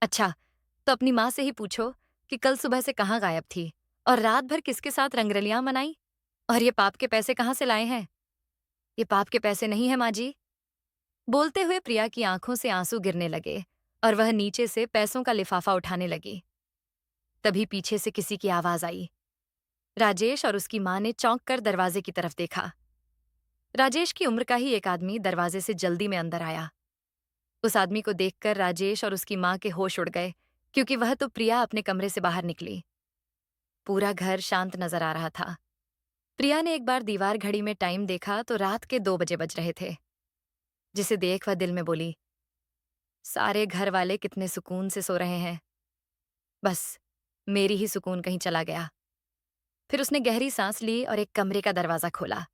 अच्छा, तो अपनी माँ से ही पूछो कि कल सुबह से कहाँ गायब थी और रात भर किसके साथ रंगरलियां मनाई। और ये पाप के पैसे कहाँ से लाए हैं? ये पाप के पैसे नहीं है माँ जी। बोलते हुए प्रिया की आंखों से आंसू गिरने लगे और वह नीचे से पैसों का लिफाफा उठाने लगी। तभी पीछे से किसी की आवाज आई। राजेश और उसकी माँ ने चौंक कर दरवाजे की तरफ देखा। राजेश की उम्र का ही एक आदमी दरवाजे से जल्दी में अंदर आया। उस आदमी को देखकर राजेश और उसकी माँ के होश उड़ गए, क्योंकि वह तो प्रिया अपने कमरे से बाहर निकली। पूरा घर शांत नजर आ रहा था। प्रिया ने एक बार दीवार घड़ी में टाइम देखा तो रात के 2 बजे बज रहे थे। जिसे देख वह दिल में बोली, सारे घर वाले कितने सुकून से सो रहे हैं, बस मेरी ही सुकून कहीं चला गया। फिर उसने गहरी सांस ली और एक कमरे का दरवाजा खोला।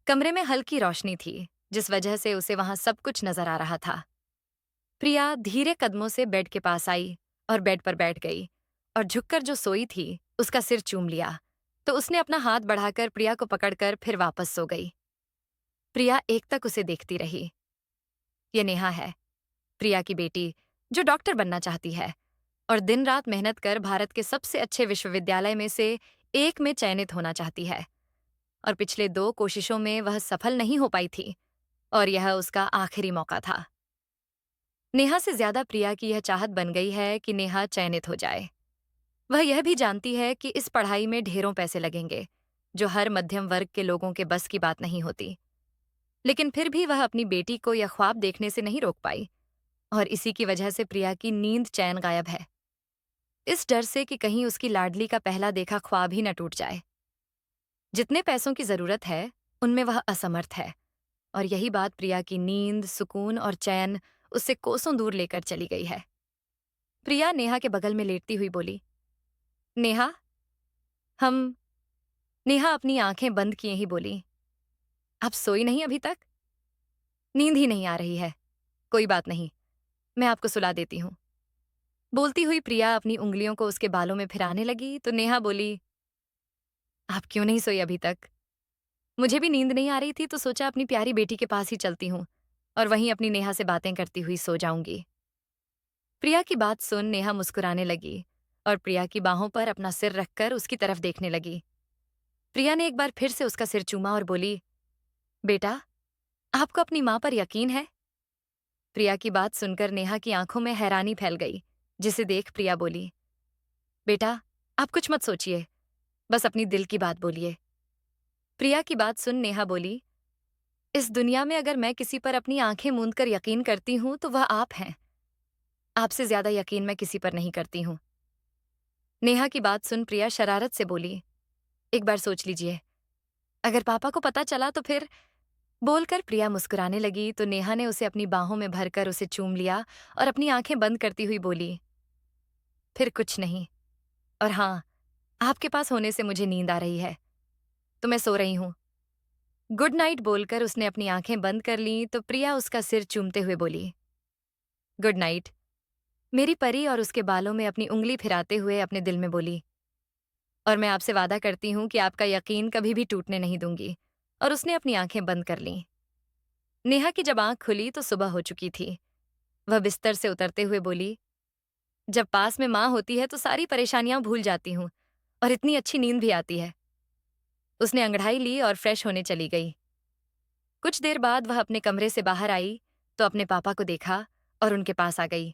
कमरे में हल्की रोशनी थी, जिस वजह से उसे वहां सब कुछ नजर आ रहा था। प्रिया धीरे कदमों से बेड के पास आई और बेड पर बैठ गई और झुककर जो सोई थी उसका सिर चूम लिया। तो उसने अपना हाथ बढ़ाकर प्रिया को पकड़कर फिर वापस सो गई। प्रिया एक तक उसे देखती रही। ये नेहा है, प्रिया की बेटी, जो डॉक्टर बनना चाहती है और दिन रात मेहनत कर भारत के सबसे अच्छे विश्वविद्यालय में से एक में चयनित होना चाहती है। और पिछले 2 कोशिशों में वह सफल नहीं हो पाई थी और यह उसका आखिरी मौका था। नेहा से ज्यादा प्रिया की यह चाहत बन गई है कि नेहा चयनित हो जाए। वह यह भी जानती है कि इस पढ़ाई में ढेरों पैसे लगेंगे, जो हर मध्यम वर्ग के लोगों के बस की बात नहीं होती। लेकिन फिर भी वह अपनी बेटी को यह ख्वाब देखने से नहीं रोक पाई और इसी की वजह से प्रिया की नींद चैन गायब है। इस डर से कि कहीं उसकी लाडली का पहला देखा ख्वाब ही न टूट जाए। जितने पैसों की जरूरत है, उनमें वह असमर्थ है और यही बात प्रिया की नींद, सुकून और चैन उससे कोसों दूर लेकर चली गई है। प्रिया नेहा के बगल में लेटती हुई बोली, नेहा, हम। नेहा अपनी आंखें बंद किए ही बोली, आप सोई नहीं अभी तक? नींद ही नहीं आ रही है। कोई बात नहीं, मैं आपको सुला देती हूँ। बोलती हुई प्रिया अपनी उंगलियों को उसके बालों में फिराने लगी तो नेहा बोली, आप क्यों नहीं सोई अभी तक? मुझे भी नींद नहीं आ रही थी तो सोचा अपनी प्यारी बेटी के पास ही चलती हूँ और वहीं अपनी नेहा से बातें करती हुई सो जाऊंगी। प्रिया की बात सुन नेहा मुस्कुराने लगी और प्रिया की बाहों पर अपना सिर रखकर उसकी तरफ देखने लगी। प्रिया ने एक बार फिर से उसका सिर चूमा और बोली, बेटा, आपको अपनी माँ पर यकीन है? प्रिया की बात सुनकर नेहा की आंखों में हैरानी फैल गई, जिसे देख प्रिया बोली, बेटा, आप कुछ मत सोचिए, बस अपनी दिल की बात बोलिए। प्रिया की बात सुन नेहा बोली, इस दुनिया में अगर मैं किसी पर अपनी आंखें मूंद कर यकीन करती हूं तो वह आप हैं। आपसे ज्यादा यकीन मैं किसी पर नहीं करती हूं। नेहा की बात सुन प्रिया शरारत से बोली, एक बार सोच लीजिए, अगर पापा को पता चला तो फिर। बोलकर प्रिया मुस्कुराने लगी तो नेहा ने उसे अपनी बाहों में भरकर उसे चूम लिया और अपनी आंखें बंद करती हुई बोली, फिर कुछ नहीं। और हाँ, आपके पास होने से मुझे नींद आ रही है, तो मैं सो रही हूं। गुड नाइट बोलकर उसने अपनी आंखें बंद कर लीं तो प्रिया उसका सिर चूमते हुए बोली, गुड नाइट। मेरी परी और उसके बालों में अपनी उंगली फिराते हुए अपने दिल में बोली, और मैं आपसे वादा करती हूं कि आपका यकीन कभी भी टूटने नहीं दूंगी। और उसने अपनी आंखें बंद कर लीं। नेहा की जब आंख खुली तो सुबह हो चुकी थी। वह बिस्तर से उतरते हुए बोली, जब पास में माँ होती है तो सारी परेशानियां भूल जाती हूँ और इतनी अच्छी नींद भी आती है। उसने अंगड़ाई ली और फ्रेश होने चली गई। कुछ देर बाद वह अपने कमरे से बाहर आई तो अपने पापा को देखा और उनके पास आ गई।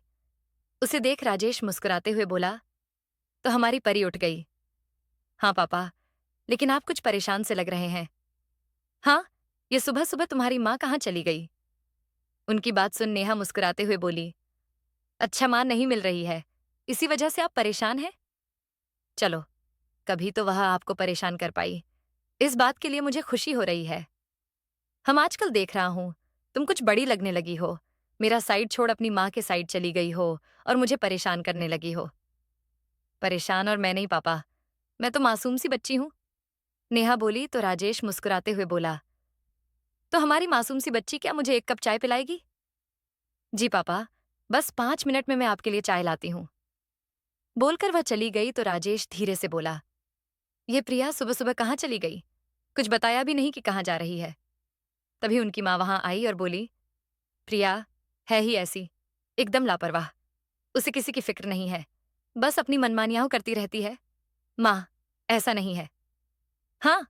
उसे देख राजेश मुस्कुराते हुए बोला, तो हमारी परी उठ गई। हाँ पापा, लेकिन आप कुछ परेशान से लग रहे हैं। हाँ, ये सुबह सुबह तुम्हारी माँ कहाँ चली गई? उनकी बात सुन नेहा मुस्कुराते हुए बोली, अच्छा, माँ नहीं मिल रही है, इसी वजह से आप परेशान हैं? चलो, कभी तो वह आपको परेशान कर पाई। इस बात के लिए मुझे खुशी हो रही है। हम आजकल देख रहा हूं, तुम कुछ बड़ी लगने लगी हो। मेरा साइड छोड़ अपनी माँ के साइड चली गई हो और मुझे परेशान करने लगी हो। परेशान और मैं नहीं पापा, मैं तो मासूम सी बच्ची हूँ। नेहा बोली तो राजेश मुस्कुराते हुए बोला, तो हमारी मासूम सी बच्ची क्या मुझे एक कप चाय पिलाएगी? जी पापा, बस 5 मिनट में मैं आपके लिए चाय लाती हूँ। बोलकर वह चली गई तो राजेश धीरे से बोला, ये प्रिया सुबह सुबह कहाँ चली गई? कुछ बताया भी नहीं कि कहाँ जा रही है। तभी उनकी माँ वहां आई और बोली, प्रिया है ही ऐसी, एकदम लापरवाह। उसे किसी की फिक्र नहीं है, बस अपनी मनमानियां करती रहती है। माँ, ऐसा नहीं है। हाँ,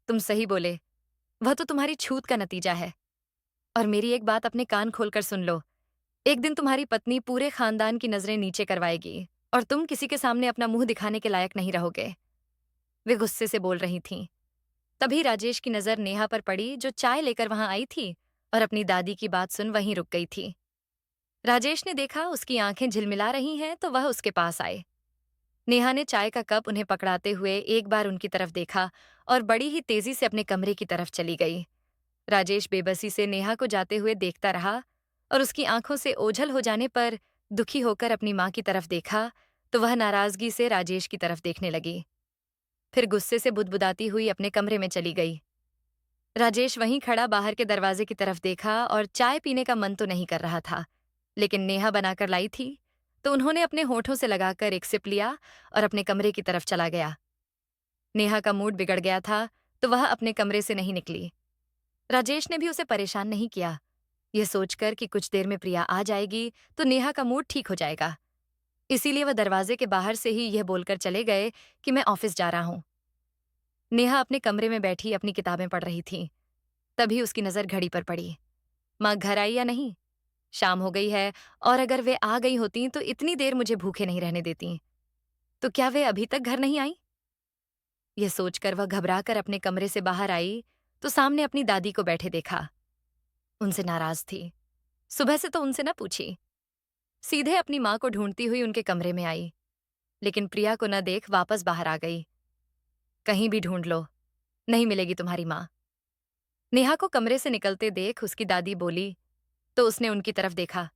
तुम सही बोले, वह तो तुम्हारी छूत का नतीजा है। और मेरी एक बात अपने कान खोलकर सुन लो, एक दिन तुम्हारी पत्नी पूरे खानदान की नजरें नीचे करवाएगी और तुम किसी के सामने अपना मुंह दिखाने के लायक नहीं रहोगे। वे गुस्से से बोल रही थीं। तभी राजेश की नजर नेहा पर पड़ी, जो चाय लेकर वहां आई थी और अपनी दादी की बात सुन वहीं रुक गई थी। राजेश ने देखा उसकी आंखें झिलमिला रही हैं तो वह उसके पास आए। नेहा ने चाय का कप उन्हें पकड़ाते हुए एक बार उनकी तरफ देखा और बड़ी ही तेजी से अपने कमरे की तरफ चली गई। राजेश बेबसी से नेहा को जाते हुए देखता रहा और उसकी आंखों से ओझल हो जाने पर दुखी होकर अपनी मां की तरफ देखा तो वह नाराजगी से राजेश की तरफ देखने लगी। फिर गुस्से से बुदबुदाती हुई अपने कमरे में चली गई। राजेश वहीं खड़ा बाहर के दरवाजे की तरफ देखा और चाय पीने का मन तो नहीं कर रहा था, लेकिन नेहा बनाकर लाई थी तो उन्होंने अपने होठों से लगाकर एक सिप लिया और अपने कमरे की तरफ चला गया। नेहा का मूड बिगड़ गया था तो वह अपने कमरे से नहीं निकली। राजेश ने भी उसे परेशान नहीं किया, यह सोचकर कि कुछ देर में प्रिया आ जाएगी तो नेहा का मूड ठीक हो जाएगा। इसीलिए वह दरवाजे के बाहर से ही यह बोलकर चले गए कि मैं ऑफिस जा रहा हूं। नेहा अपने कमरे में बैठी अपनी किताबें पढ़ रही थी। तभी उसकी नजर घड़ी पर पड़ी। माँ घर आई या नहीं? शाम हो गई है और अगर वे आ गई होती तो इतनी देर मुझे भूखे नहीं रहने देती। तो क्या वे अभी तक घर नहीं आई? यह सोचकर वह घबराकर अपने कमरे से बाहर आई तो सामने अपनी दादी को बैठे देखा। उनसे नाराज थी। सुबह से तो उनसे न पूछी। सीधे अपनी माँ को ढूंढती हुई उनके कमरे में आई, लेकिन प्रिया को न देख वापस बाहर आ गई। कहीं भी ढूंढ लो, नहीं मिलेगी तुम्हारी माँ। नेहा को कमरे से निकलते देख उसकी दादी बोली तो उसने उनकी तरफ देखा।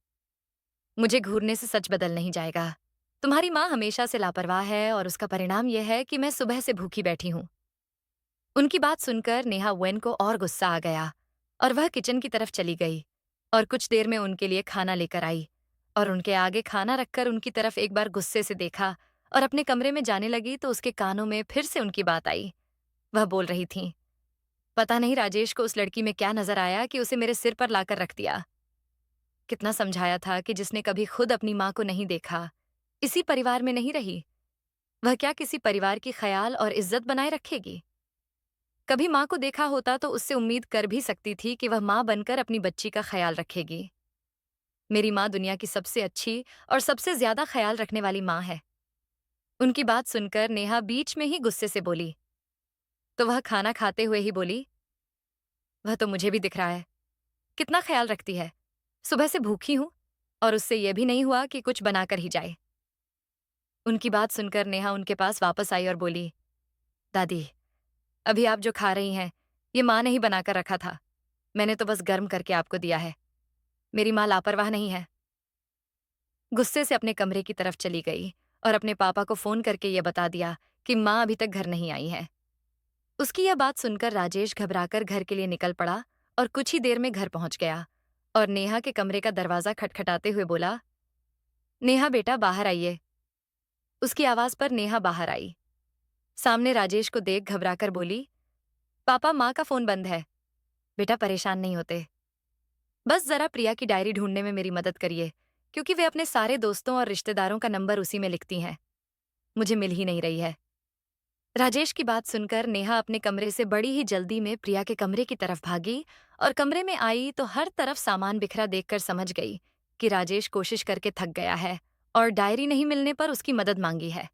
मुझे घूरने से सच बदल नहीं जाएगा। तुम्हारी माँ हमेशा से लापरवाह है और उसका परिणाम यह है कि मैं सुबह से भूखी बैठी हूं। उनकी बात सुनकर नेहा वेन को और गुस्सा आ गया और वह किचन की तरफ चली गई और कुछ देर में उनके लिए खाना लेकर आई और उनके आगे खाना रखकर उनकी तरफ एक बार गुस्से से देखा और अपने कमरे में जाने लगी तो उसके कानों में फिर से उनकी बात आई। वह बोल रही थी, पता नहीं राजेश को उस लड़की में क्या नजर आया कि उसे मेरे सिर पर लाकर रख दिया। कितना समझाया था कि जिसने कभी खुद अपनी माँ को नहीं देखा, इसी परिवार में नहीं रही, वह क्या किसी परिवार की ख्याल और इज्जत बनाए रखेगी? कभी माँ को देखा होता तो उससे उम्मीद कर भी सकती थी कि वह माँ बनकर अपनी बच्ची का ख्याल रखेगी। मेरी माँ दुनिया की सबसे अच्छी और सबसे ज्यादा ख्याल रखने वाली माँ है। उनकी बात सुनकर नेहा बीच में ही गुस्से से बोली। तो वह खाना खाते हुए ही बोली, वह तो मुझे भी दिख रहा है, कितना ख्याल रखती है। सुबह से भूखी हूं और उससे यह भी नहीं हुआ कि कुछ बनाकर ही जाए। उनकी बात सुनकर नेहा उनके पास वापस आई और बोली, दादी, अभी आप जो खा रही हैं, ये माँ ने ही बनाकर रखा था। मैंने तो बस गर्म करके आपको दिया है। मेरी माँ लापरवाह नहीं है। गुस्से से अपने कमरे की तरफ चली गई और अपने पापा को फोन करके ये बता दिया कि माँ अभी तक घर नहीं आई है। उसकी यह बात सुनकर राजेश घबराकर घर के लिए निकल पड़ा और कुछ ही देर में घर पहुंच गया और नेहा के कमरे का दरवाजा खटखटाते हुए बोला, नेहा बेटा बाहर आइए। उसकी आवाज पर नेहा बाहर आई। सामने राजेश को देख घबराकर बोली, पापा माँ का फोन बंद है। बेटा परेशान नहीं होते, बस जरा प्रिया की डायरी ढूंढने में मेरी मदद करिए, क्योंकि वे अपने सारे दोस्तों और रिश्तेदारों का नंबर उसी में लिखती हैं। मुझे मिल ही नहीं रही है। राजेश की बात सुनकर नेहा अपने कमरे से बड़ी ही जल्दी में प्रिया के कमरे की तरफ भागी और कमरे में आई तो हर तरफ सामान बिखरा देखकर समझ गई कि राजेश कोशिश करके थक गया है और डायरी नहीं मिलने पर उसकी मदद मांगी है।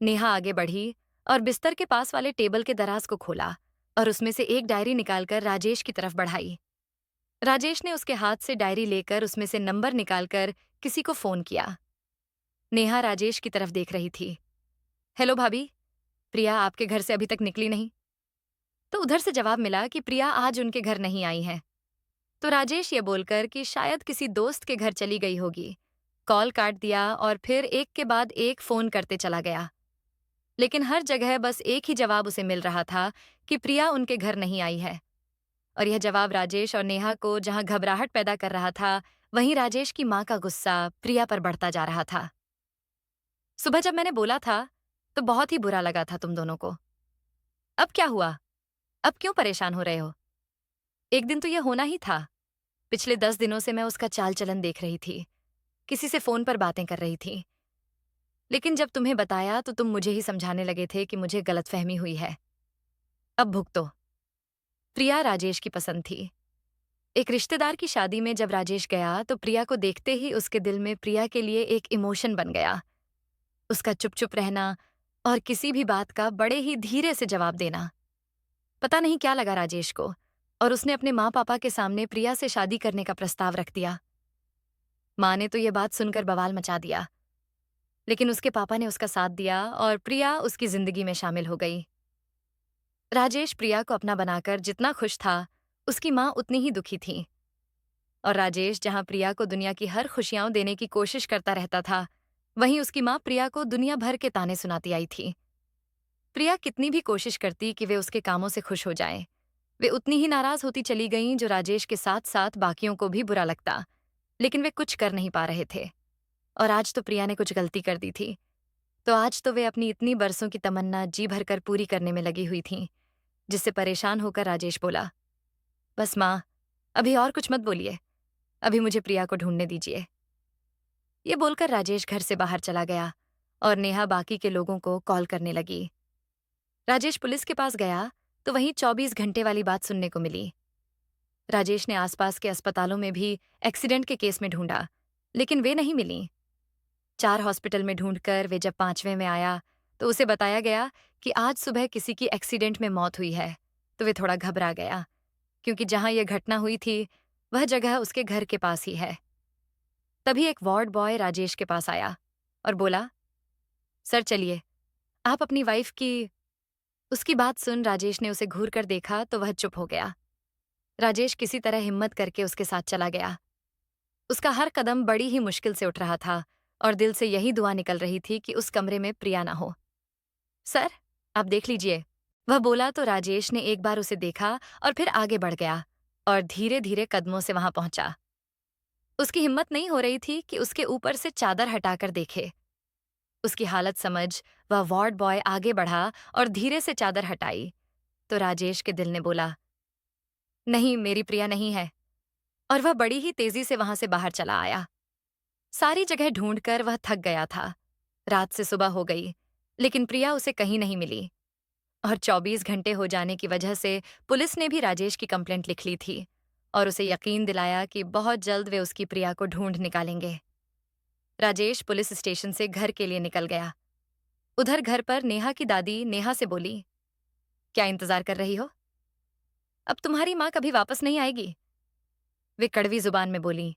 नेहा आगे बढ़ी और बिस्तर के पास वाले टेबल के दराज को खोला और उसमें से एक डायरी निकालकर राजेश की तरफ बढ़ाई। राजेश ने उसके हाथ से डायरी लेकर उसमें से नंबर निकालकर किसी को फोन किया। नेहा राजेश की तरफ देख रही थी। हेलो भाभी, प्रिया आपके घर से अभी तक निकली नहीं? तो उधर से जवाब मिला कि प्रिया आज उनके घर नहीं आई है। तो राजेश ये बोलकर कि शायद किसी दोस्त के घर चली गई होगी, कॉल काट दिया और फिर एक के बाद एक फोन करते चला गया। लेकिन हर जगह बस एक ही जवाब उसे मिल रहा था कि प्रिया उनके घर नहीं आई है। और यह जवाब राजेश और नेहा को जहां घबराहट पैदा कर रहा था, वहीं राजेश की मां का गुस्सा प्रिया पर बढ़ता जा रहा था। सुबह जब मैंने बोला था तो बहुत ही बुरा लगा था तुम दोनों को। अब क्या हुआ? अब क्यों परेशान हो रहे हो? एक दिन तो यह होना ही था। पिछले 10 दिनों से मैं उसका चाल चलन देख रही थी। किसी से फोन पर बातें कर रही थी। लेकिन जब तुम्हें बताया तो तुम मुझे ही समझाने लगे थे कि मुझे गलतफहमी हुई है। अब भुगतो। प्रिया राजेश की पसंद थी। एक रिश्तेदार की शादी में जब राजेश गया तो प्रिया को देखते ही उसके दिल में प्रिया के लिए एक इमोशन बन गया। उसका चुप चुप रहना और किसी भी बात का बड़े ही धीरे से जवाब देना। पता नहीं क्या लगा राजेश को, और उसने अपने माँ पापा के सामने प्रिया से शादी करने का प्रस्ताव रख दिया। माँ ने तो ये बात सुनकर बवाल मचा दिया, लेकिन उसके पापा ने उसका साथ दिया और प्रिया उसकी जिंदगी में शामिल हो गई। राजेश प्रिया को अपना बनाकर जितना खुश था, उसकी माँ उतनी ही दुखी थी। और राजेश जहां प्रिया को दुनिया की हर खुशियां देने की कोशिश करता रहता था, वहीं उसकी माँ प्रिया को दुनिया भर के ताने सुनाती आई थी। प्रिया कितनी भी कोशिश करती कि वे उसके कामों से खुश हो जाएं, वे उतनी ही नाराज होती चली गईं, जो राजेश के साथ साथ बाकियों को भी बुरा लगता। लेकिन वे कुछ कर नहीं पा रहे थे। और आज तो प्रिया ने कुछ गलती कर दी थी, तो आज तो वे अपनी इतनी बरसों की तमन्ना जी भरकर पूरी करने में लगी हुई थीं। जिससे परेशान होकर राजेश बोला, बस माँ, अभी और कुछ मत बोलिए, अभी मुझे प्रिया को ढूंढने दीजिए। ये बोलकर राजेश घर से बाहर चला गया और नेहा बाकी के लोगों को कॉल करने लगी। राजेश पुलिस के पास गया तो वहीं 24 घंटे वाली बात सुनने को मिली। राजेश ने आसपास के अस्पतालों में भी एक्सीडेंट के केस में ढूंढा, लेकिन वे नहीं मिली। 4 हॉस्पिटल में ढूंढकर वे जब 5वें में आया तो उसे बताया गया कि आज सुबह किसी की एक्सीडेंट में मौत हुई है। तो वे थोड़ा घबरा गया, क्योंकि जहां यह घटना हुई थी वह जगह उसके घर के पास ही है। तभी एक वार्ड बॉय राजेश के पास आया और बोला, सर चलिए, आप अपनी वाइफ की। उसकी बात सुन राजेश ने उसे घूर कर देखा तो वह चुप हो गया। राजेश किसी तरह हिम्मत करके उसके साथ चला गया। उसका हर कदम बड़ी ही मुश्किल से उठ रहा था और दिल से यही दुआ निकल रही थी कि उस कमरे में प्रिया ना हो। सर, आप देख लीजिए, वह बोला तो राजेश ने एक बार उसे देखा और फिर आगे बढ़ गया और धीरे धीरे कदमों से वहां पहुंचा। उसकी हिम्मत नहीं हो रही थी कि उसके ऊपर से चादर हटाकर देखे। उसकी हालत समझ वह वार्ड बॉय आगे बढ़ा और धीरे से चादर हटाई तो राजेश के दिल ने बोला, नहीं, मेरी प्रिया नहीं है। और वह बड़ी ही तेजी से वहां से बाहर चला आया। सारी जगह ढूंढकर वह थक गया था। रात से सुबह हो गई, लेकिन प्रिया उसे कहीं नहीं मिली। और 24 घंटे हो जाने की वजह से पुलिस ने भी राजेश की कंप्लेंट लिख ली थी और उसे यकीन दिलाया कि बहुत जल्द वे उसकी प्रिया को ढूंढ निकालेंगे। राजेश पुलिस स्टेशन से घर के लिए निकल गया। उधर घर पर नेहा की दादी नेहा से बोली, क्या इंतजार कर रही हो? अब तुम्हारी माँ कभी वापस नहीं आएगी, वे कड़वी जुबान में बोली।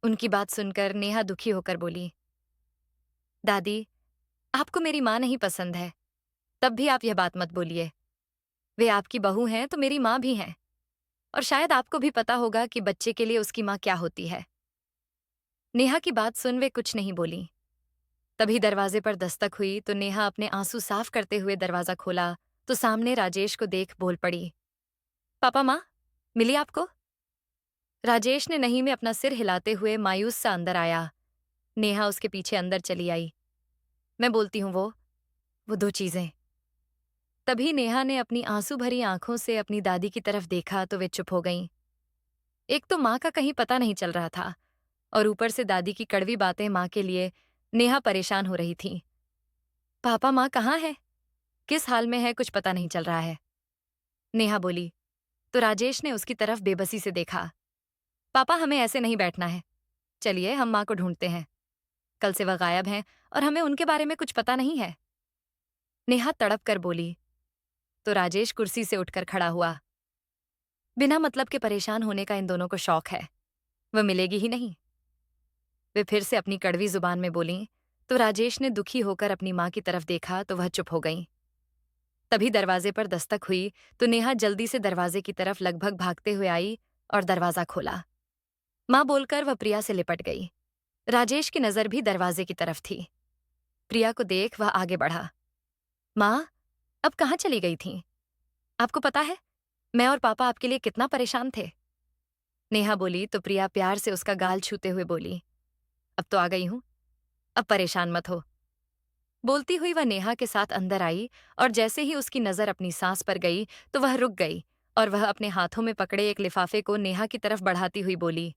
उनकी बात सुनकर नेहा दुखी होकर बोली, दादी, आपको मेरी माँ नहीं पसंद है, तब भी आप यह बात मत बोलिए। वे आपकी बहू हैं तो मेरी माँ भी हैं, और शायद आपको भी पता होगा कि बच्चे के लिए उसकी माँ क्या होती है। नेहा की बात सुन वे कुछ नहीं बोली। तभी दरवाजे पर दस्तक हुई तो नेहा अपने आंसू साफ करते हुए दरवाजा खोला तो सामने राजेश को देख बोल पड़ी, पापा, माँ, मिली आपको? राजेश ने नहीं में अपना सिर हिलाते हुए मायूस सा अंदर आया। नेहा उसके पीछे अंदर चली आई। मैं बोलती हूँ वो 2 चीजें। तभी नेहा ने अपनी आंसू भरी आंखों से अपनी दादी की तरफ देखा तो वे चुप हो गईं। एक तो माँ का कहीं पता नहीं चल रहा था और ऊपर से दादी की कड़वी बातें माँ के लिए नेहा परेशान हो रही थी। पापा, माँ कहाँ है? किस हाल में है, कुछ पता नहीं चल रहा है, नेहा बोली। तो राजेश ने उसकी तरफ बेबसी से देखा। पापा, हमें ऐसे नहीं बैठना है, चलिए हम माँ को ढूंढते हैं। कल से वह गायब हैं और हमें उनके बारे में कुछ पता नहीं है, नेहा तड़प कर बोली। तो राजेश कुर्सी से उठकर खड़ा हुआ। बिना मतलब के परेशान होने का इन दोनों को शौक है, वह मिलेगी ही नहीं, वे फिर से अपनी कड़वी जुबान में बोलीं। तो राजेश ने दुखी होकर अपनी माँ की तरफ देखा तो वह चुप हो गईं। तभी दरवाजे पर दस्तक हुई तो नेहा जल्दी से दरवाजे की तरफ लगभग भागते हुए आई और दरवाजा खोला। माँ बोलकर वह प्रिया से लिपट गई। राजेश की नजर भी दरवाजे की तरफ थी। प्रिया को देख वह आगे बढ़ा। माँ, अब कहाँ चली गई थीं? आपको पता है, मैं और पापा आपके लिए कितना परेशान थे, नेहा बोली। तो प्रिया प्यार से उसका गाल छूते हुए बोली, अब तो आ गई हूं, अब परेशान मत हो। बोलती हुई वह नेहा के साथ अंदर आई और जैसे ही उसकी नजर अपनी सांस पर गई तो वह रुक गई और वह अपने हाथों में पकड़े एक लिफाफे को नेहा की तरफ बढ़ाती हुई बोली,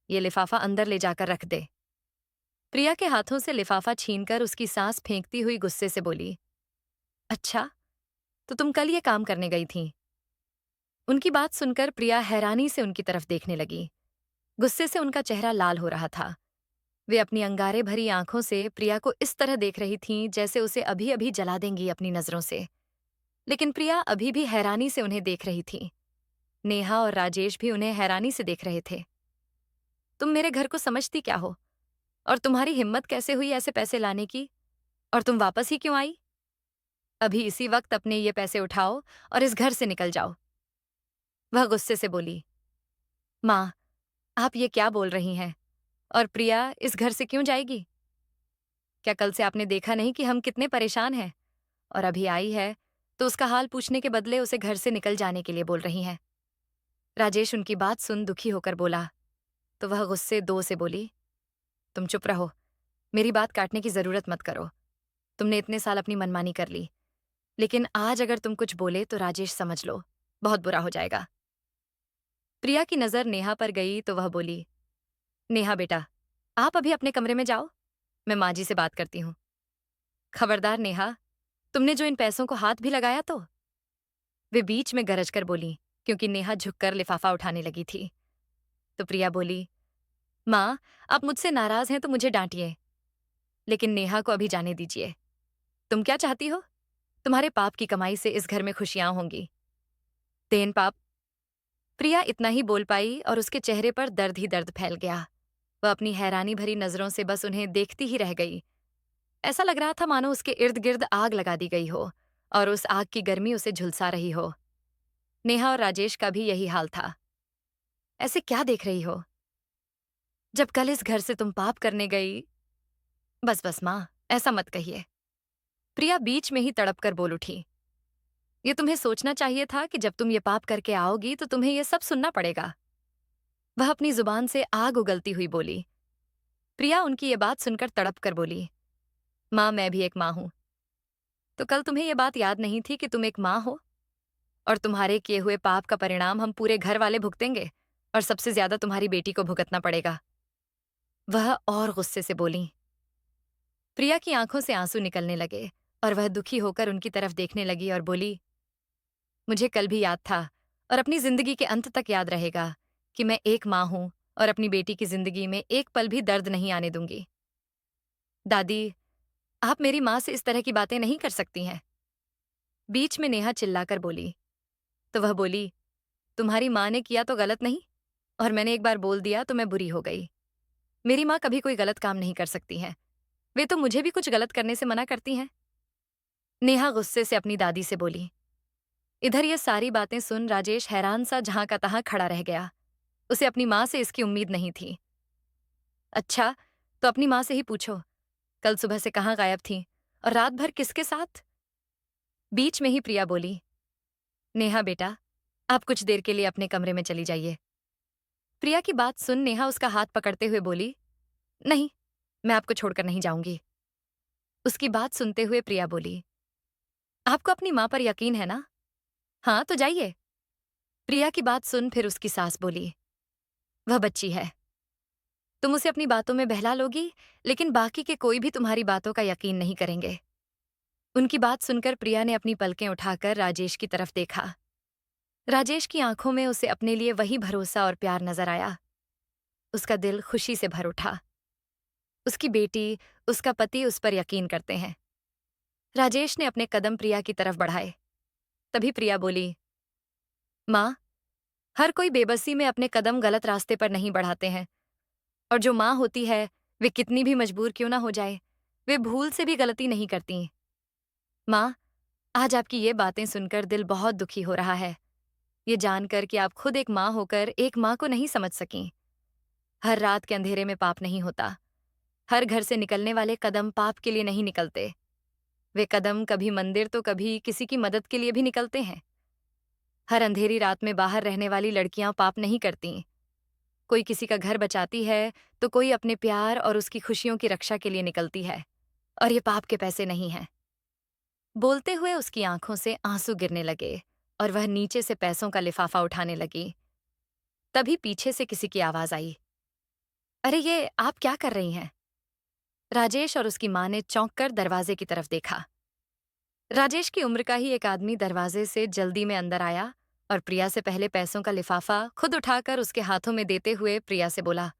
ये लिफाफा अंदर ले जाकर रख दे। प्रिया के हाथों से लिफाफा छीनकर उसकी सांस फेंकती हुई गुस्से से बोली, अच्छा, तो तुम कल ये काम करने गई थी? उनकी बात सुनकर प्रिया हैरानी से उनकी तरफ देखने लगी। गुस्से से उनका चेहरा लाल हो रहा था। वे अपनी अंगारे भरी आंखों से प्रिया को इस तरह देख रही थीं जैसे उसे अभी अभी जला देंगी अपनी नजरों से। लेकिन प्रिया अभी भी हैरानी से उन्हें देख रही थी। नेहा और राजेश भी उन्हें हैरानी से देख रहे थे। तुम मेरे घर को समझती क्या हो? और तुम्हारी हिम्मत कैसे हुई ऐसे पैसे लाने की? और तुम वापस ही क्यों आई? अभी इसी वक्त अपने ये पैसे उठाओ और इस घर से निकल जाओ। वह गुस्से से बोली, माँ, आप ये क्या बोल रही हैं? और प्रिया इस घर से क्यों जाएगी? क्या कल से आपने देखा नहीं कि हम कितने परेशान हैं? और अभी आई है तो उसका हाल पूछने के बदले उसे घर से निकल जाने के लिए बोल रही हैं। राजेश उनकी बात सुन दुखी होकर बोला, तो वह गुस्से दो से बोली, तुम चुप रहो, मेरी बात काटने की जरूरत मत करो। तुमने इतने साल अपनी मनमानी कर ली, लेकिन आज अगर तुम कुछ बोले तो राजेश समझ लो, बहुत बुरा हो जाएगा। प्रिया की नजर नेहा पर गई तो वह बोली, नेहा बेटा, आप अभी अपने कमरे में जाओ, मैं माँ जी से बात करती हूँ। खबरदार नेहा, तुमने जो इन पैसों को हाथ भी लगाया तो? वे बीच में गरज कर बोली, क्योंकि नेहा झुककर लिफाफा उठाने लगी थी। तो प्रिया बोली, माँ, आप मुझसे नाराज हैं तो मुझे डांटिए, लेकिन नेहा को अभी जाने दीजिए। तुम क्या चाहती हो? तुम्हारे पाप की कमाई से इस घर में खुशियां होंगी। तेन पाप। प्रिया इतना ही बोल पाई और उसके चेहरे पर दर्द ही दर्द फैल गया। वह अपनी हैरानी भरी नजरों से बस उन्हें देखती ही रह गई। ऐसा लग रहा था मानो उसके इर्द गिर्द आग लगा दी गई हो और उस आग की गर्मी उसे झुलसा रही हो। नेहा और राजेश का भी यही हाल था। ऐसे क्या देख रही हो? जब कल इस घर से तुम पाप करने गई। बस बस माँ, ऐसा मत कहिए। प्रिया बीच में ही तड़प कर बोल उठी, ये तुम्हें सोचना चाहिए था कि जब तुम ये पाप करके आओगी तो तुम्हें ये सब सुनना पड़ेगा। वह अपनी जुबान से आग उगलती हुई बोली। प्रिया उनकी ये बात सुनकर तड़प कर बोली, माँ, मैं भी एक माँ हूं। तो कल तुम्हें ये बात याद नहीं थी कि तुम एक माँ हो? और तुम्हारे किए हुए पाप का परिणाम हम पूरे घर वाले भुगतेंगे, और सबसे ज्यादा तुम्हारी बेटी को भुगतना पड़ेगा। वह और गुस्से से बोली। प्रिया की आंखों से आंसू निकलने लगे और वह दुखी होकर उनकी तरफ देखने लगी और बोली, मुझे कल भी याद था और अपनी जिंदगी के अंत तक याद रहेगा कि मैं एक माँ हूं और अपनी बेटी की जिंदगी में एक पल भी दर्द नहीं आने दूंगी। दादी, आप मेरी माँ से इस तरह की बातें नहीं कर सकती हैं। बीच में नेहा चिल्लाकर बोली। तो वह बोली, तुम्हारी माँ ने किया तो गलत नहीं, और मैंने एक बार बोल दिया तो मैं बुरी हो गई। मेरी माँ कभी कोई गलत काम नहीं कर सकती हैं। वे तो मुझे भी कुछ गलत करने से मना करती हैं। नेहा गुस्से से अपनी दादी से बोली। इधर ये सारी बातें सुन राजेश हैरान सा जहां का तहां खड़ा रह गया। उसे अपनी माँ से इसकी उम्मीद नहीं थी। अच्छा, तो अपनी माँ से ही पूछो, कल सुबह से कहाँ गायब थी और रात भर किसके साथ? बीच में ही प्रिया बोली, नेहा बेटा, आप कुछ देर के लिए अपने कमरे में चली जाइए। प्रिया की बात सुन नेहा उसका हाथ पकड़ते हुए बोली, नहीं, मैं आपको छोड़कर नहीं जाऊंगी। उसकी बात सुनते हुए प्रिया बोली, आपको अपनी माँ पर यकीन है ना? हाँ, तो जाइए। प्रिया की बात सुन फिर उसकी सास बोली, वह बच्ची है, तुम उसे अपनी बातों में बहला लोगी, लेकिन बाकी के कोई भी तुम्हारी बातों का यकीन नहीं करेंगे। उनकी बात सुनकर प्रिया ने अपनी पलकें उठाकर राजेश की तरफ देखा। राजेश की आंखों में उसे अपने लिए वही भरोसा और प्यार नजर आया। उसका दिल खुशी से भर उठा। उसकी बेटी, उसका पति उस पर यकीन करते हैं। राजेश ने अपने कदम प्रिया की तरफ बढ़ाए। तभी प्रिया बोली, माँ, हर कोई बेबसी में अपने कदम गलत रास्ते पर नहीं बढ़ाते हैं, और जो माँ होती है, वे कितनी भी मजबूर क्यों ना हो जाए, वे भूल से भी गलती नहीं करती। माँ, आज आपकी ये बातें सुनकर दिल बहुत दुखी हो रहा है, ये जानकर कि आप खुद एक माँ होकर एक माँ को नहीं समझ सकीं। हर रात के अंधेरे में पाप नहीं होता। हर घर से निकलने वाले कदम पाप के लिए नहीं निकलते। वे कदम कभी मंदिर तो कभी किसी की मदद के लिए भी निकलते हैं। हर अंधेरी रात में बाहर रहने वाली लड़कियां पाप नहीं करती। कोई किसी का घर बचाती है तो कोई अपने प्यार और उसकी खुशियों की रक्षा के लिए निकलती है, और ये पाप के पैसे नहीं हैं। बोलते हुए उसकी आंखों से आंसू गिरने लगे और वह नीचे से पैसों का लिफाफा उठाने लगी। तभी पीछे से किसी की आवाज आई, अरे ये आप क्या कर रही हैं? राजेश और उसकी माँ ने चौंक कर दरवाजे की तरफ देखा। राजेश की उम्र का ही एक आदमी दरवाजे से जल्दी में अंदर आया और प्रिया से पहले पैसों का लिफाफा खुद उठाकर उसके हाथों में देते हुए प्रिया से बोला,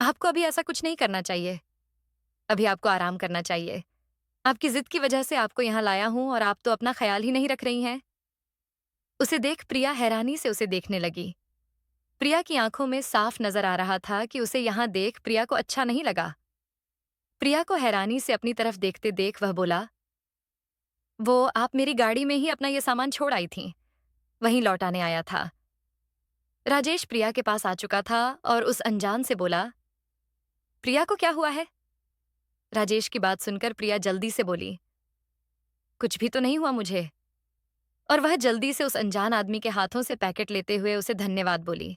आपको अभी ऐसा कुछ नहीं करना चाहिए। अभी आपको आराम करना चाहिए। आपकी जिद की वजह से आपको यहाँ लाया हूं और आप तो अपना ख्याल ही नहीं रख रही हैं। उसे देख प्रिया हैरानी से उसे देखने लगी। प्रिया की आंखों में साफ नजर आ रहा था कि उसे यहाँ देख प्रिया को अच्छा नहीं लगा। प्रिया को हैरानी से अपनी तरफ देखते देख वह बोला, वो आप मेरी गाड़ी में ही अपना ये सामान छोड़ आई थीं। वहीं लौटाने आया था। राजेश प्रिया के पास आ चुका था और उस अनजान से बोला, प्रिया को क्या हुआ है? राजेश की बात सुनकर प्रिया जल्दी से बोली, कुछ भी तो नहीं हुआ मुझे। और वह जल्दी से उस अनजान आदमी के हाथों से पैकेट लेते हुए उसे धन्यवाद बोली।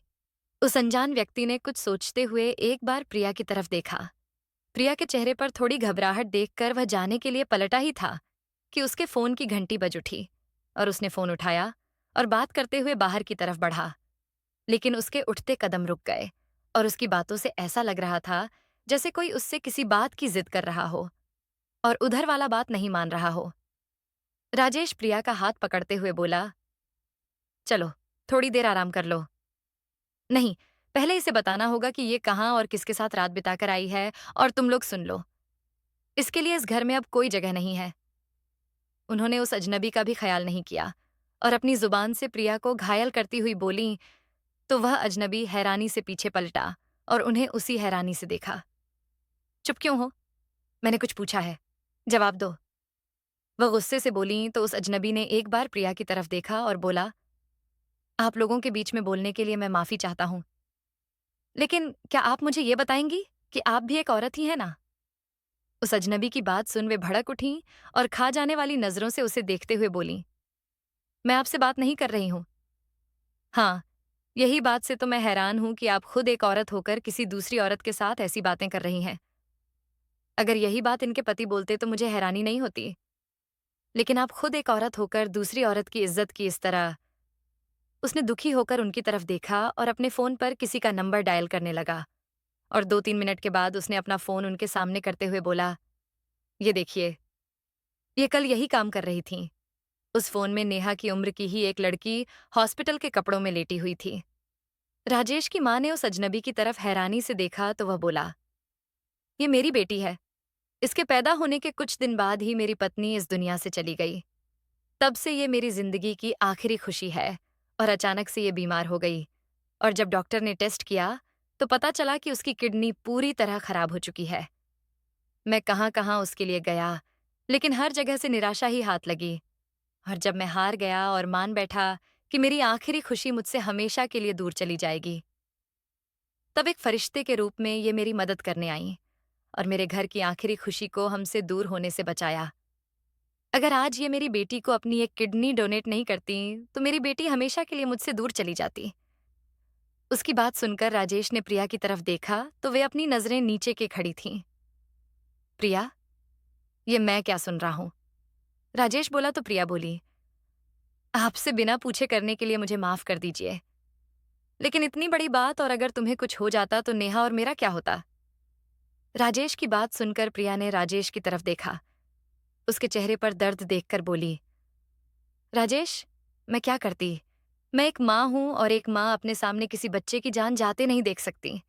उस अनजान व्यक्ति ने कुछ सोचते हुए एक बार प्रिया की तरफ देखा। प्रिया के चेहरे पर थोड़ी घबराहट देखकर वह जाने के लिए पलटा ही था कि उसके फोन की घंटी बज उठी और उसने फोन उठाया और बात करते हुए बाहर की तरफ बढ़ा। लेकिन उसके उठते कदम रुक गए और उसकी बातों से ऐसा लग रहा था जैसे कोई उससे किसी बात की जिद कर रहा हो और उधर वाला बात नहीं मान रहा हो। राजेश प्रिया का हाथ पकड़ते हुए बोला, चलो थोड़ी देर आराम कर लो। नहीं, पहले इसे बताना होगा कि ये कहाँ और किसके साथ रात बिताकर आई है, और तुम लोग सुन लो, इसके लिए इस घर में अब कोई जगह नहीं है। उन्होंने उस अजनबी का भी ख्याल नहीं किया और अपनी जुबान से प्रिया को घायल करती हुई बोली, तो वह अजनबी हैरानी से पीछे पलटा और उन्हें उसी हैरानी से देखा। चुप क्यों हो? मैंने कुछ पूछा है, जवाब दो। वह गुस्से से बोली तो उस अजनबी ने एक बार प्रिया की तरफ देखा और बोला, आप लोगों के बीच में बोलने के लिए मैं माफी चाहता हूं, लेकिन क्या आप मुझे ये बताएंगी कि आप भी एक औरत ही है ना? उस अजनबी की बात सुन वे भड़क उठी और खा जाने वाली नजरों से उसे देखते हुए बोली, मैं आपसे बात नहीं कर रही हूं। हाँ, यही बात से तो मैं हैरान हूं कि आप खुद एक औरत होकर किसी दूसरी औरत के साथ ऐसी बातें कर रही हैं। अगर यही बात इनके पति बोलते तो मुझे हैरानी नहीं होती, लेकिन आप खुद एक औरत होकर दूसरी औरत की इज्जत की इस तरह। उसने दुखी होकर उनकी तरफ देखा और अपने फोन पर किसी का नंबर डायल करने लगा और 2-3 मिनट के बाद उसने अपना फोन उनके सामने करते हुए बोला, ये देखिए, ये कल यही काम कर रही थी। उस फोन में नेहा की उम्र की ही एक लड़की हॉस्पिटल के कपड़ों में लेटी हुई थी। राजेश की मां ने उस अजनबी की तरफ हैरानी से देखा तो वह बोला, ये मेरी बेटी है। इसके पैदा होने के कुछ दिन बाद ही मेरी पत्नी इस दुनिया से चली गई। तब से ये मेरी जिंदगी की आखिरी खुशी है और अचानक से ये बीमार हो गई और जब डॉक्टर ने टेस्ट किया तो पता चला कि उसकी किडनी पूरी तरह खराब हो चुकी है। मैं कहाँ कहाँ उसके लिए गया, लेकिन हर जगह से निराशा ही हाथ लगी। और जब मैं हार गया और मान बैठा कि मेरी आखिरी खुशी मुझसे हमेशा के लिए दूर चली जाएगी, तब एक फरिश्ते के रूप में ये मेरी मदद करने आई और मेरे घर की आखिरी खुशी को हमसे दूर होने से बचाया। अगर आज ये मेरी बेटी को अपनी एक किडनी डोनेट नहीं करती तो मेरी बेटी हमेशा के लिए मुझसे दूर चली जाती। उसकी बात सुनकर राजेश ने प्रिया की तरफ देखा तो वे अपनी नजरें नीचे के खड़ी थीं। प्रिया, ये मैं क्या सुन रहा हूं? राजेश बोला तो प्रिया बोली, आपसे बिना पूछे करने के लिए मुझे माफ कर दीजिए, लेकिन इतनी बड़ी बात और अगर तुम्हें कुछ हो जाता तो नेहा और मेरा क्या होता? राजेश की बात सुनकर प्रिया ने राजेश की तरफ देखा। उसके चेहरे पर दर्द देखकर बोली, राजेश, मैं क्या करती? मैं एक माँ हूं और एक माँ अपने सामने किसी बच्चे की जान जाते नहीं देख सकती।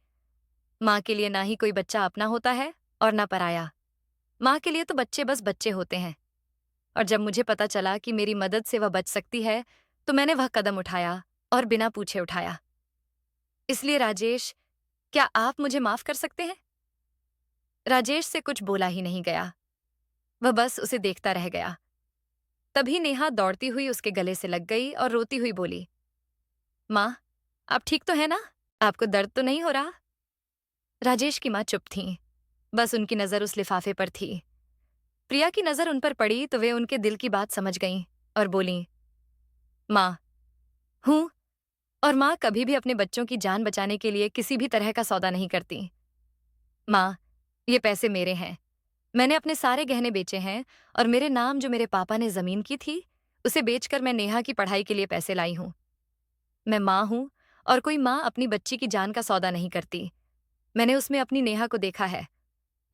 माँ के लिए ना ही कोई बच्चा अपना होता है और ना पराया। माँ के लिए तो बच्चे बस बच्चे होते हैं। और जब मुझे पता चला कि मेरी मदद से वह बच सकती है तो मैंने वह कदम उठाया और बिना पूछे उठाया। इसलिए राजेश, क्या आप मुझे माफ कर सकते हैं? राजेश से कुछ बोला ही नहीं गया। वह बस उसे देखता रह गया। तभी नेहा दौड़ती हुई उसके गले से लग गई और रोती हुई बोली, माँ, आप ठीक तो है ना? आपको दर्द तो नहीं हो रहा? राजेश की माँ चुप थीं। बस उनकी नजर उस लिफाफे पर थी। प्रिया की नजर उन पर पड़ी तो वे उनके दिल की बात समझ गईं और बोलीं, माँ, हूं, और माँ कभी भी अपने बच्चों की जान बचाने के लिए किसी भी तरह का सौदा नहीं करती। माँ, ये पैसे मेरे हैं। मैंने अपने सारे गहने बेचे हैं और मेरे नाम जो मेरे पापा ने जमीन की थी, उसे बेचकर मैं नेहा की पढ़ाई के लिए पैसे लाई हूं। मैं माँ हूं और कोई माँ अपनी बच्ची की जान का सौदा नहीं करती। मैंने उसमें अपनी नेहा को देखा है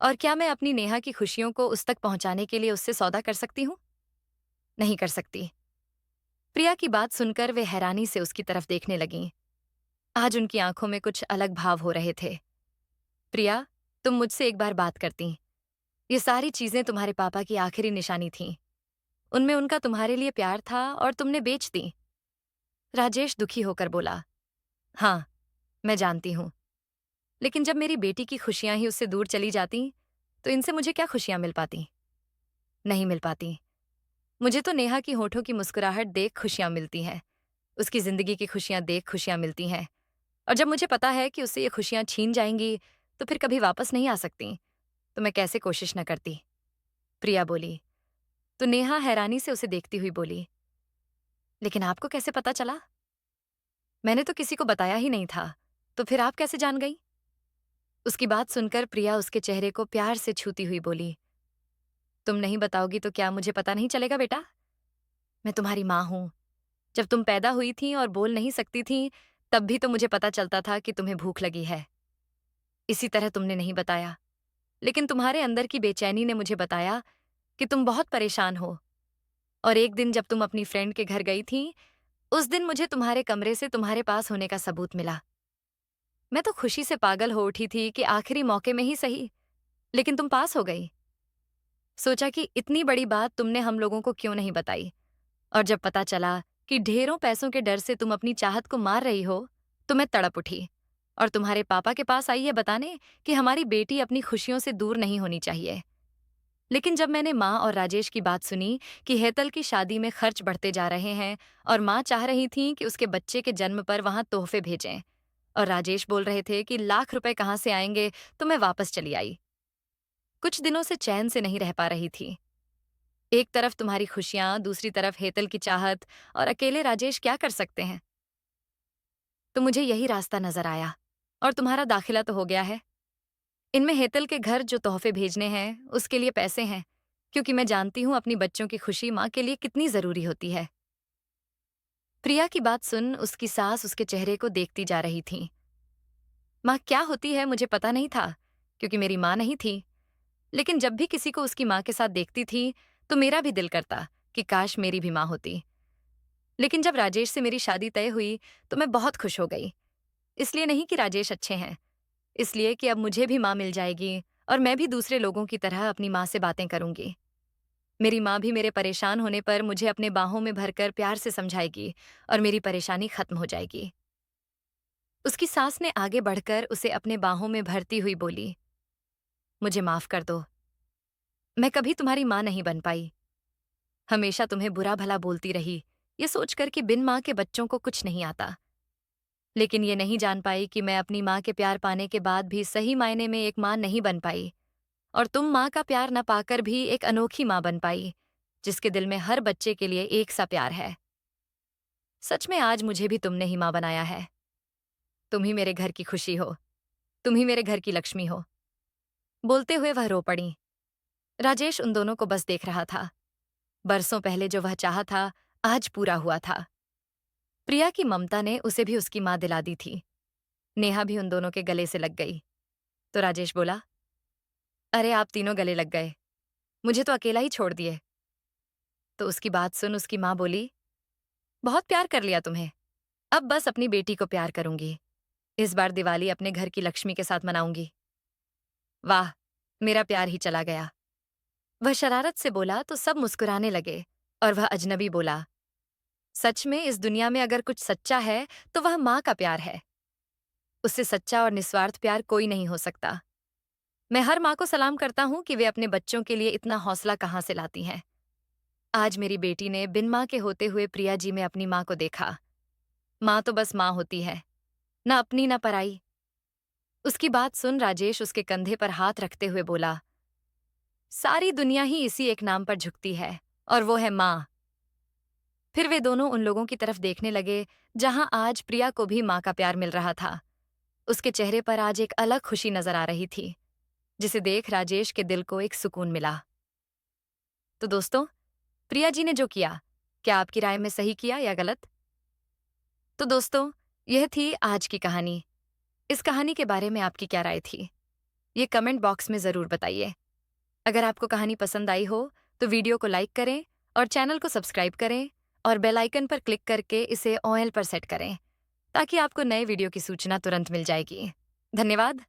और क्या मैं अपनी नेहा की खुशियों को उस तक पहुंचाने के लिए उससे सौदा कर सकती हूँ? नहीं कर सकती। प्रिया की बात सुनकर वे हैरानी से उसकी तरफ देखने लगीं। आज उनकी आंखों में कुछ अलग भाव हो रहे थे। प्रिया, तुम मुझसे एक बार बात करती। ये सारी चीजें तुम्हारे पापा की आखिरी निशानी थीं। उनमें उनका तुम्हारे लिए प्यार था और तुमने बेच दी। राजेश दुखी होकर बोला, हाँ, मैं जानती हूँ। लेकिन जब मेरी बेटी की खुशियां ही उससे दूर चली जाती, तो इनसे मुझे क्या खुशियां मिल पाती? नहीं मिल पाती। मुझे तो नेहा की होठों की मुस्कुराहट देख खुशियां मिलती हैं। उसकी जिंदगी की खुशियां देख खुशियां मिलती हैं। और जब मुझे पता है कि उससे ये खुशियां छीन जाएंगी, तो फिर कभी वापस नहीं आ सकती, तो मैं कैसे कोशिश न करती? प्रिया बोली। तो नेहा हैरानी से उसे देखती हुई बोली, लेकिन आपको कैसे पता चला? मैंने तो किसी को बताया ही नहीं था, तो फिर आप कैसे जान गई? उसकी बात सुनकर प्रिया उसके चेहरे को प्यार से छूती हुई बोली, तुम नहीं बताओगी तो क्या मुझे पता नहीं चलेगा बेटा? मैं तुम्हारी माँ हूं। जब तुम पैदा हुई थी और बोल नहीं सकती थी, तब भी तो मुझे पता चलता था कि तुम्हें भूख लगी है। इसी तरह तुमने नहीं बताया, लेकिन तुम्हारे अंदर की बेचैनी ने मुझे बताया कि तुम बहुत परेशान हो। और एक दिन जब तुम अपनी फ्रेंड के घर गई थी, उस दिन मुझे तुम्हारे कमरे से तुम्हारे पास होने का सबूत मिला। मैं तो खुशी से पागल हो उठी थी कि आखिरी मौके में ही सही, लेकिन तुम पास हो गई। सोचा कि इतनी बड़ी बात तुमने हम लोगों को क्यों नहीं बताई, और जब पता चला कि ढेरों पैसों के डर से तुम अपनी चाहत को मार रही हो, तो मैं तड़प उठी और तुम्हारे पापा के पास आई है बताने कि हमारी बेटी अपनी खुशियों से दूर नहीं होनी चाहिए। लेकिन जब मैंने माँ और राजेश की बात सुनी कि हेतल की शादी में खर्च बढ़ते जा रहे हैं और माँ चाह रही थी कि उसके बच्चे के जन्म पर वहां तोहफे भेजें, और राजेश बोल रहे थे कि लाख रुपए कहाँ से आएंगे, तो मैं वापस चली आई। कुछ दिनों से चैन से नहीं रह पा रही थी। एक तरफ तुम्हारी खुशियां, दूसरी तरफ हेतल की चाहत, और अकेले राजेश क्या कर सकते हैं? तो मुझे यही रास्ता नजर आया, और तुम्हारा दाखिला तो हो गया है। इनमें हेतल के घर जो तोहफे भेजने हैं, उसके लिए पैसे हैं, क्योंकि मैं जानती हूं अपनी बच्चों की खुशी माँ के लिए कितनी जरूरी होती है। प्रिया की बात सुन उसकी सास उसके चेहरे को देखती जा रही थी। माँ क्या होती है मुझे पता नहीं था, क्योंकि मेरी माँ नहीं थी। लेकिन जब भी किसी को उसकी माँ के साथ देखती थी, तो मेरा भी दिल करता कि काश मेरी भी माँ होती। लेकिन जब राजेश से मेरी शादी तय हुई, तो मैं बहुत खुश हो गई। इसलिए नहीं कि राजेश अच्छे हैं, इसलिए कि अब मुझे भी माँ मिल जाएगी, और मैं भी दूसरे लोगों की तरह अपनी माँ से बातें करूंगी। मेरी माँ भी मेरे परेशान होने पर मुझे अपने बाहों में भरकर प्यार से समझाएगी, और मेरी परेशानी खत्म हो जाएगी। उसकी सास ने आगे बढ़कर उसे अपने बाहों में भरती हुई बोली, मुझे माफ कर दो। मैं कभी तुम्हारी माँ नहीं बन पाई। हमेशा तुम्हें बुरा भला बोलती रही, ये सोचकर कि बिन माँ के बच्चों को कुछ नहीं आता। लेकिन ये नहीं जान पाई कि मैं अपनी माँ के प्यार पाने के बाद भी सही मायने में एक माँ नहीं बन पाई, और तुम माँ का प्यार न पाकर भी एक अनोखी माँ बन पाई, जिसके दिल में हर बच्चे के लिए एक सा प्यार है। सच में आज मुझे भी तुमने ही माँ बनाया है। तुम ही मेरे घर की खुशी हो, तुम ही मेरे घर की लक्ष्मी हो। बोलते हुए वह रो पड़ी। राजेश उन दोनों को बस देख रहा था। बरसों पहले जो वह चाहा था, आज पूरा हुआ था। प्रिया की ममता ने उसे भी उसकी माँ दिला दी थी। नेहा भी उन दोनों के गले से लग गई। तो राजेश बोला, अरे आप तीनों गले लग गए, मुझे तो अकेला ही छोड़ दिए। तो उसकी बात सुन उसकी माँ बोली, बहुत प्यार कर लिया तुम्हें, अब बस अपनी बेटी को प्यार करूंगी। इस बार दिवाली अपने घर की लक्ष्मी के साथ मनाऊंगी। वाह, मेरा प्यार ही चला गया। वह शरारत से बोला तो सब मुस्कुराने लगे, और वह अजनबी बोला, सच में इस दुनिया में अगर कुछ सच्चा है, तो वह माँ का प्यार है। उससे सच्चा और निस्वार्थ प्यार कोई नहीं हो सकता। मैं हर माँ को सलाम करता हूँ कि वे अपने बच्चों के लिए इतना हौसला कहाँ से लाती हैं। आज मेरी बेटी ने बिन माँ के होते हुए प्रिया जी में अपनी माँ को देखा। माँ तो बस माँ होती है, न अपनी न पराई। उसकी बात सुन राजेश उसके कंधे पर हाथ रखते हुए बोला, सारी दुनिया ही इसी एक नाम पर झुकती है, और वो है माँ। फिर वे दोनों उन लोगों की तरफ देखने लगे जहां आज प्रिया को भी माँ का प्यार मिल रहा था। उसके चेहरे पर आज एक अलग खुशी नजर आ रही थी, जिसे देख राजेश के दिल को एक सुकून मिला। तो दोस्तों, प्रिया जी ने जो किया, क्या आपकी राय में सही किया या गलत? तो दोस्तों, यह थी आज की कहानी। इस कहानी के बारे में आपकी क्या राय थी? ये कमेंट बॉक्स में ज़रूर बताइए। अगर आपको कहानी पसंद आई हो तो वीडियो को लाइक करें और चैनल को सब्सक्राइब करें और बेल आइकन पर क्लिक करके इसे ऑल पर सेट करें ताकि आपको नए वीडियो की सूचना तुरंत मिल जाएगी। धन्यवाद।